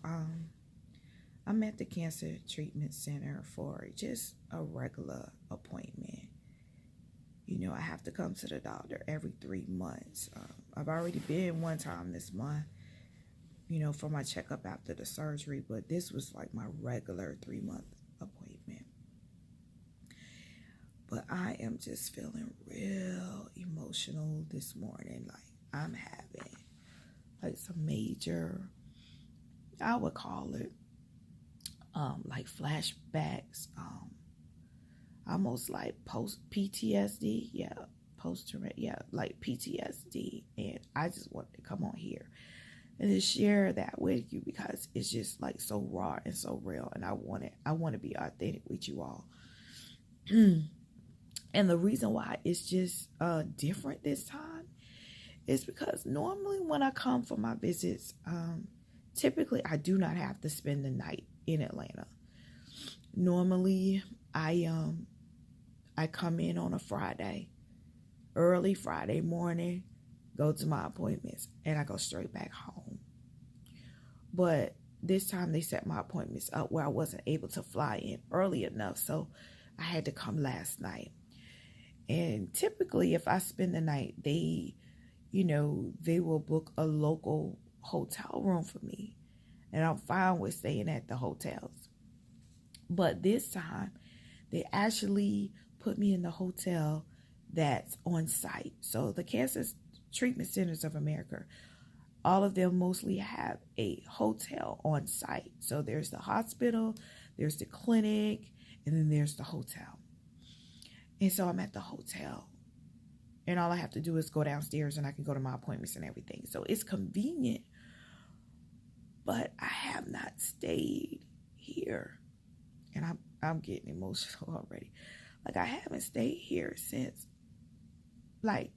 I'm at the Cancer Treatment Center for just a regular appointment. I have to come to the doctor every 3 months. I've already been one time this month, for my checkup after the surgery, but this was like my regular 3 month appointment. But I am just feeling real emotional this morning. Like I'm having like some major, I would call it, like flashbacks, almost like post PTSD, post traumatic, like PTSD, and I just wanted to come on here and to share that with you because it's just like so raw and so real, and I want to be authentic with you all. And the reason why it's just different this time is because normally when I come for my visits, typically I do not have to spend the night in Atlanta. Normally I come in on a Friday, early Friday morning, go to my appointments, and I go straight back home. But this time they set my appointments up where I wasn't able to fly in early enough, so I had to come last night. And typically if I spend the night, they will book a local hotel room for me, and I'm fine with staying at the hotels. But this time they actually put me in the hotel that's on site. So the Cancer Treatment Centers of America, all of them mostly have a hotel on site. So there's the hospital, there's the clinic, and then there's the hotel. And so I'm at the hotel, and all I have to do is go downstairs and I can go to my appointments and everything. So it's convenient, but I have not stayed here. And I'm getting emotional already. Like I haven't stayed here since like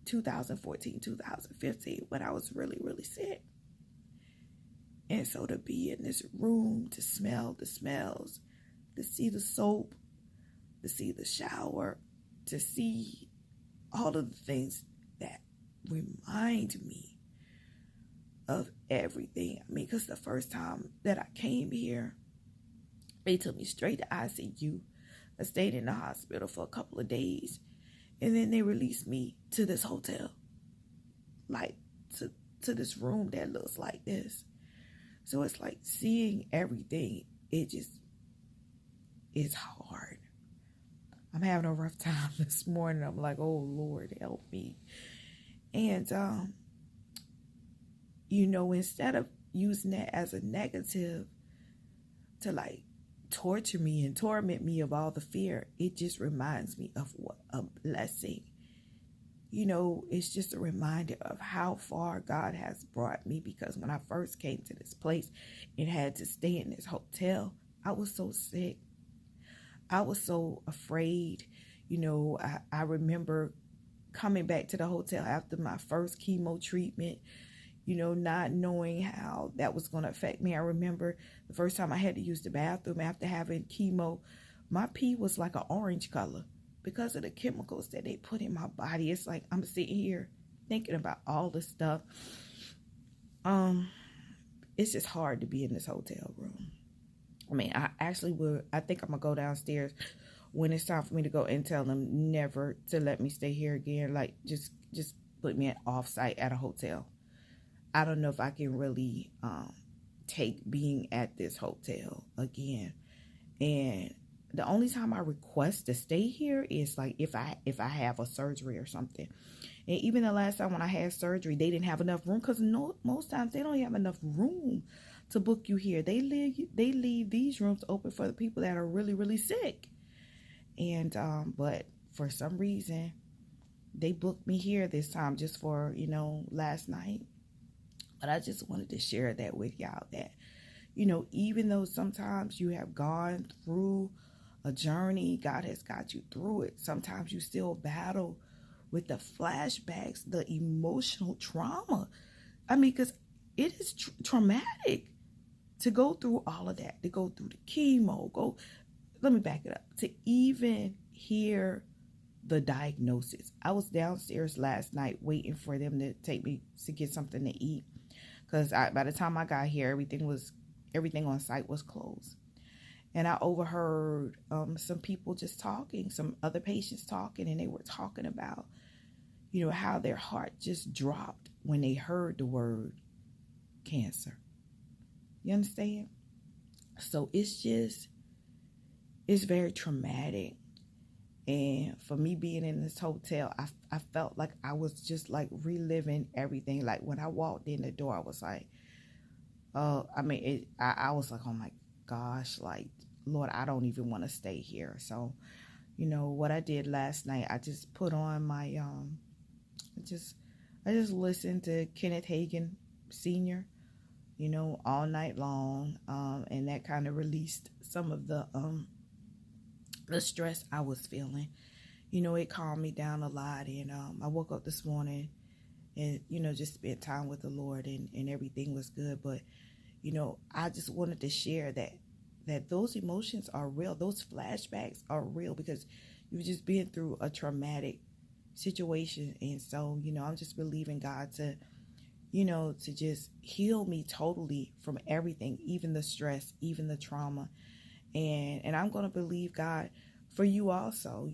2014, 2015 when I was really, really sick. And so to be in this room, to smell the smells, to see the soap, to see the shower, to see all of the things that remind me of everything. I mean, because the first time that I came here, they took me straight to ICU. I stayed in the hospital for a couple of days, and then they released me to this hotel, like to this room that looks like this. So it's like seeing everything, it's hard. I'm having a rough time this morning. I'm like, oh Lord, help me. And instead of using that as a negative to like torture me and torment me of all the fear, it just reminds me of what a blessing. It's just a reminder of how far God has brought me, because when I first came to this place and had to stay in this hotel, I was so sick. I was so afraid. I remember coming back to the hotel after my first chemo treatment, not knowing how that was going to affect me. I remember the first time I had to use the bathroom after having chemo, my pee was like an orange color because of the chemicals that they put in my body. It's like I'm sitting here thinking about all the stuff. It's just hard to be in this hotel room. I mean, I think I'm going to go downstairs when it's time for me to go and tell them never to let me stay here again. Like, just put me off-site at a hotel. I don't know if I can really take being at this hotel again. And the only time I request to stay here is like if I have a surgery or something. And even the last time when I had surgery, they didn't have enough room, because most times they don't have enough room to book you here. They leave these rooms open for the people that are really, really sick. And but for some reason they booked me here this time just for last night. But I just wanted to share that with y'all, that even though sometimes you have gone through a journey, God has got you through it, sometimes you still battle with the flashbacks, the emotional trauma. I mean, because it is traumatic to go through all of that, to go through the chemo, let me back it up, to even hear the diagnosis. I was downstairs last night waiting for them to take me to get something to eat, because by the time I got here, everything on site was closed. And I overheard some people just talking, some other patients talking, and they were talking about, how their heart just dropped when they heard the word cancer. You understand? So it's very traumatic. And for me being in this hotel, I felt like I was just like reliving everything. Like when I walked in the door, I was like, I was like, oh my gosh, like, Lord, I don't even want to stay here. So, what I did last night, I just put on my, I just listened to Kenneth Hagin Sr., all night long. And that kind of released some of the stress I was feeling. It calmed me down a lot. And I woke up this morning and, just spent time with the Lord, and everything was good. But, I just wanted to share that those emotions are real. Those flashbacks are real because you've just been through a traumatic situation. And so, I'm just believing God to, to just heal me totally from everything, even the stress, even the trauma. And I'm going to believe God for you also,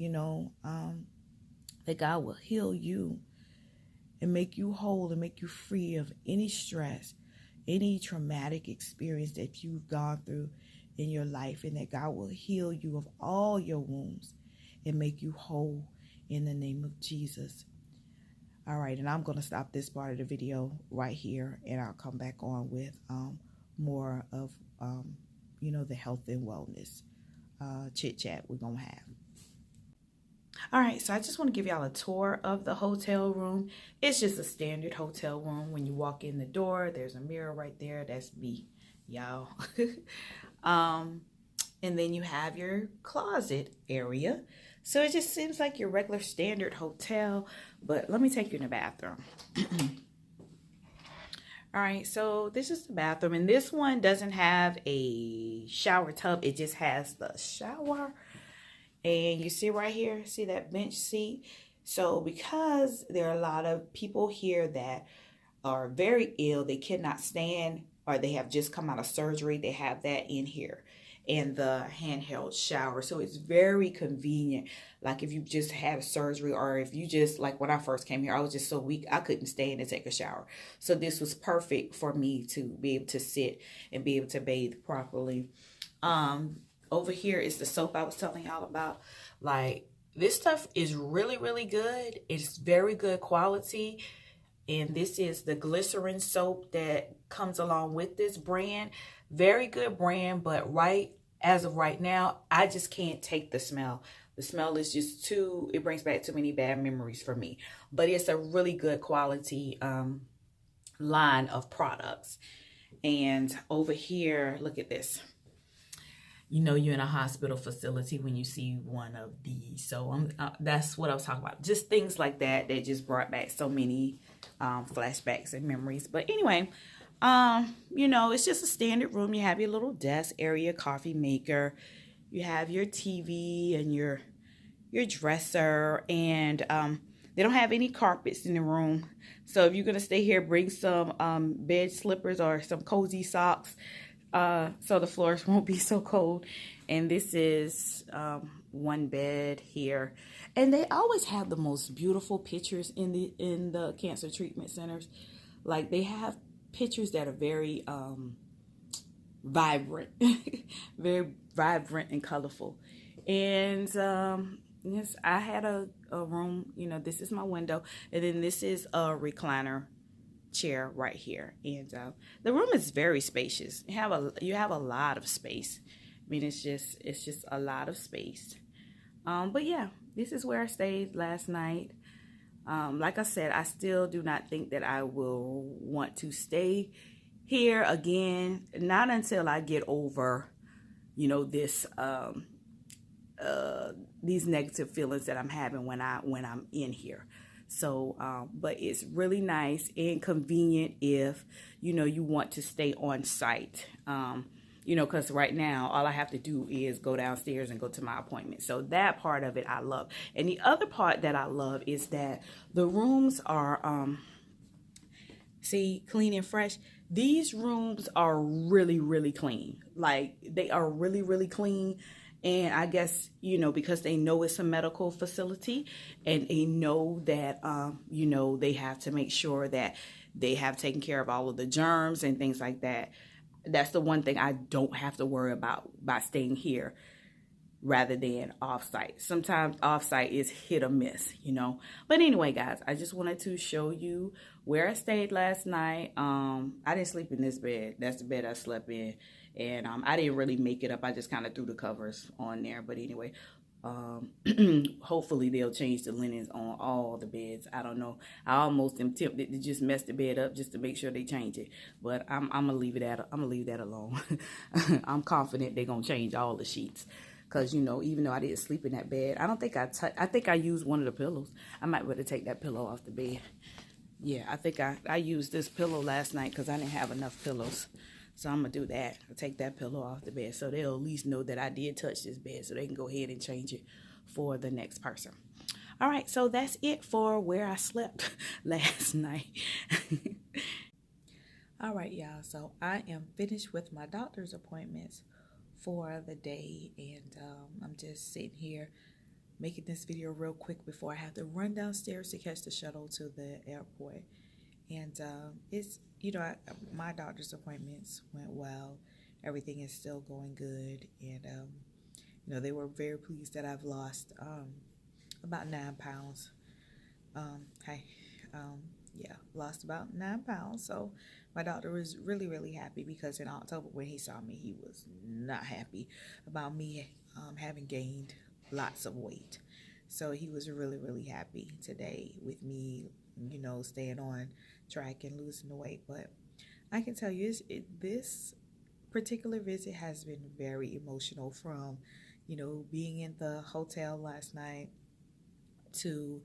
that God will heal you and make you whole and make you free of any stress, any traumatic experience that you've gone through in your life, and that God will heal you of all your wounds and make you whole in the name of Jesus. All right, and I'm going to stop this part of the video right here, and I'll come back on with more of, the health and wellness chit chat we're going to have. All right, so I just want to give y'all a tour of the hotel room. It's just a standard hotel room. When you walk in the door, there's a mirror right there. That's me, y'all. And then you have your closet area. So it just seems like your regular standard hotel, but let me take you in the bathroom. All right, so this is the bathroom, and this one doesn't have a shower tub. It just has the shower. And you see right here, see that bench seat? So because there are a lot of people here that are very ill, they cannot stand, or they have just come out of surgery, they have that in here, and the handheld shower. So it's very convenient. Like if you just had a surgery, or if you just, like when I first came here, I was just so weak, I couldn't stand and take a shower. So this was perfect for me to be able to sit and be able to bathe properly. Over here is the soap I was telling y'all about. Like, this stuff is really, really good. It's very good quality. And this is the glycerin soap that comes along with this brand. Very good brand, but as of right now, I just can't take the smell. The smell is just it brings back too many bad memories for me. But it's a really good quality line of products. And over here, look at this. You're in a hospital facility when you see one of these. So that's what I was talking about. Just things like that just brought back so many flashbacks and memories. But anyway, it's just a standard room. You have your little desk area, coffee maker. You have your TV and your dresser. And they don't have any carpets in the room. So if you're going to stay here, bring some bed slippers or some cozy socks. So the floors won't be so cold. And this is one bed here. And they always have the most beautiful pictures in the cancer treatment centers. Like, they have pictures that are very vibrant, very vibrant and colorful. And yes, I had a room. This is my window, and then this is a recliner chair right here. And the room is very spacious. You have a lot of space. I mean, it's just a lot of space. But yeah, this is where I stayed last night. Like I said, I still do not think that I will want to stay here again, not until I get over this these negative feelings that I'm having when I'm in here. So, but it's really nice and convenient if, you want to stay on site. Because right now, all I have to do is go downstairs and go to my appointment. So that part of it I love. And the other part that I love is that the rooms are See, clean and fresh. These rooms are really, really clean. Like, they are really, really clean. And I guess, because they know it's a medical facility and they know that, they have to make sure that they have taken care of all of the germs and things like that. That's the one thing I don't have to worry about by staying here rather than offsite. Sometimes offsite is hit or miss. But anyway, guys, I just wanted to show you where I stayed last night. I didn't sleep in this bed. That's the bed I slept in. And I didn't really make it up. I just kind of threw the covers on there. But anyway, hopefully they'll change the linens on all the beds. I don't know. I almost am tempted to just mess the bed up just to make sure they change it. But I'm gonna leave that alone. I'm confident they're gonna change all the sheets. Because, even though I didn't sleep in that bed, I don't think I think I used one of the pillows. I might better take that pillow off the bed. Yeah, I think I used this pillow last night because I didn't have enough pillows. So I'm going to do that. I'll take that pillow off the bed so they'll at least know that I did touch this bed so they can go ahead and change it for the next person. All right, so that's it for where I slept last night. All right, y'all. So I am finished with my doctor's appointments for the day, and I'm just sitting here making this video real quick before I have to run downstairs to catch the shuttle to the airport. And it's my doctor's appointments went well. Everything is still going good, and they were very pleased that I've lost about 9 pounds. Lost about 9 pounds. So my doctor was really, really happy because in October when he saw me, he was not happy about me having gained lots of weight. So he was really, really happy today with me, staying on track and losing the weight. But I can tell you, this particular visit has been very emotional from, being in the hotel last night to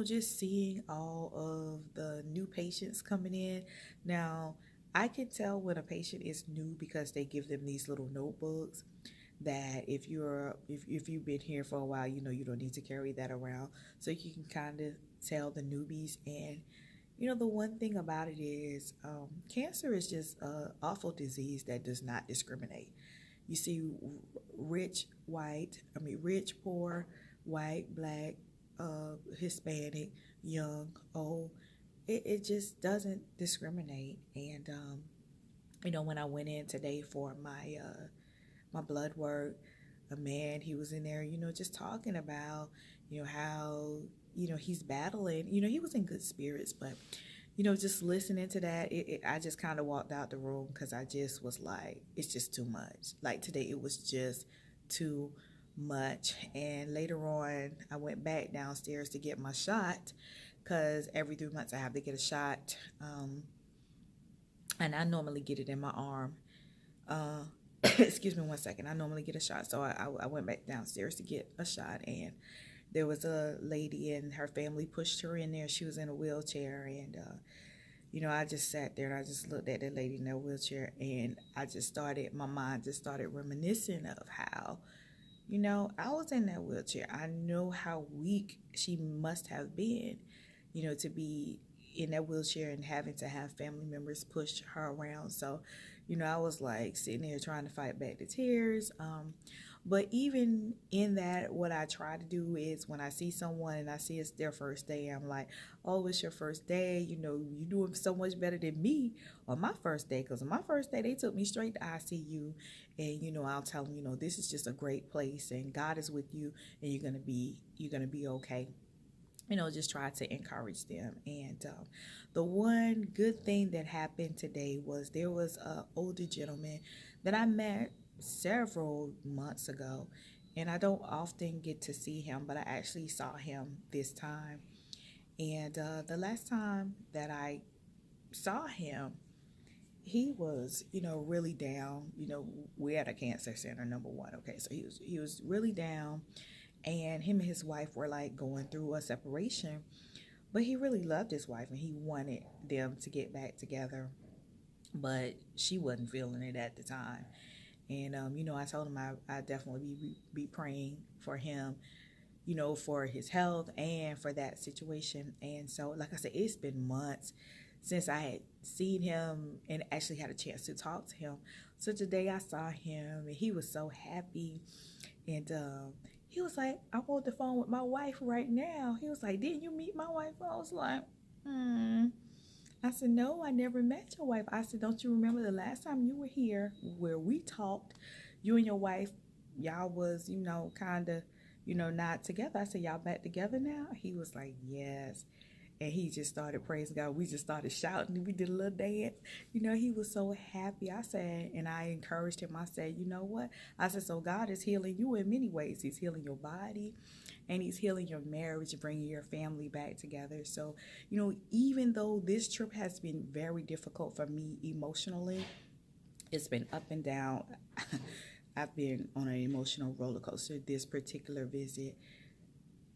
just seeing all of the new patients coming in. Now, I can tell when a patient is new because they give them these little notebooks that if you've been here for a while, you don't need to carry that around. So you can kind of tell the newbies. And, the one thing about it is cancer is just an awful disease that does not discriminate. You see rich, poor, white, black, Hispanic, young, old. It just doesn't discriminate. And when I went in today for my my blood work, a man, he was in there, just talking about how he's battling. He was in good spirits, but just listening to that, I just kind of walked out the room because I just was like, it's just too much. Like today, it was just too much. And later on, I went back downstairs to get my shot because every 3 months I have to get a shot, and I normally get it in my arm. Excuse me 1 second. I normally get a shot, so I went back downstairs to get a shot, and there was a lady and her family pushed her in there. She was in a wheelchair, and I just sat there and I just looked at that lady in that wheelchair, and my mind just started reminiscing of how I was in that wheelchair. I know how weak she must have been, to be in that wheelchair and having to have family members push her around. So, I was like sitting there trying to fight back the tears. But even in that, what I try to do is when I see someone and I see it's their first day, I'm like, oh, it's your first day. You're doing so much better than me on my first day. Because on my first day, they took me straight to ICU. And, I'll tell them, this is just a great place and God is with you and you're going to be okay. Just try to encourage them. And the one good thing that happened today was there was an older gentleman that I met several months ago, and I don't often get to see him, but I actually saw him this time. And the last time that I saw him, he was, really down. We're at a cancer center, number one. Okay, so he was really down, and him and his wife were like going through a separation, but he really loved his wife and he wanted them to get back together, but she wasn't feeling it at the time. And, I told him I definitely be praying for him, for his health and for that situation. And so, like I said, it's been months since I had seen him and actually had a chance to talk to him. So today I saw him and he was so happy. And he was like, I'm on the phone with my wife right now. He was like, didn't you meet my wife? I was like, I said, no, I never met your wife. I said, don't you remember the last time you were here where we talked, you and your wife, y'all was, kind of, not together. I said, y'all back together now? He was like, yes. And he just started praising God. We just started shouting. We did a little dance. He was so happy. I said, and I encouraged him. I said, you know what? I said, so God is healing you in many ways. He's healing your body and he's healing your marriage, bringing your family back together. So, even though this trip has been very difficult for me emotionally, it's been up and down. I've been on an emotional roller coaster this particular visit.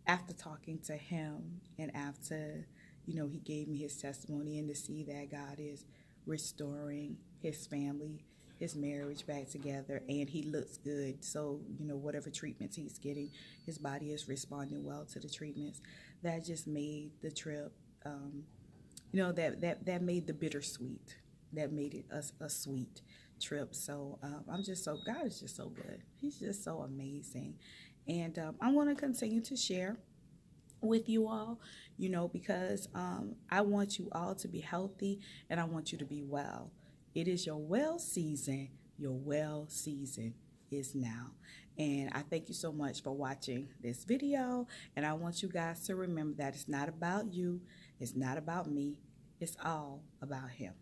After talking to him and after, he gave me his testimony and to see that God is restoring his family, his marriage back together, and he looks good. So, whatever treatments he's getting, his body is responding well to the treatments. That just made the trip, that made the bittersweet. That made it a sweet trip. So I'm just so, God is just so good. He's just so amazing. And I want to continue to share with you all, because I want you all to be healthy and I want you to be well. It is your well season. Your well season is now. And I thank you so much for watching this video. And I want you guys to remember that it's not about you. It's not about me. It's all about him.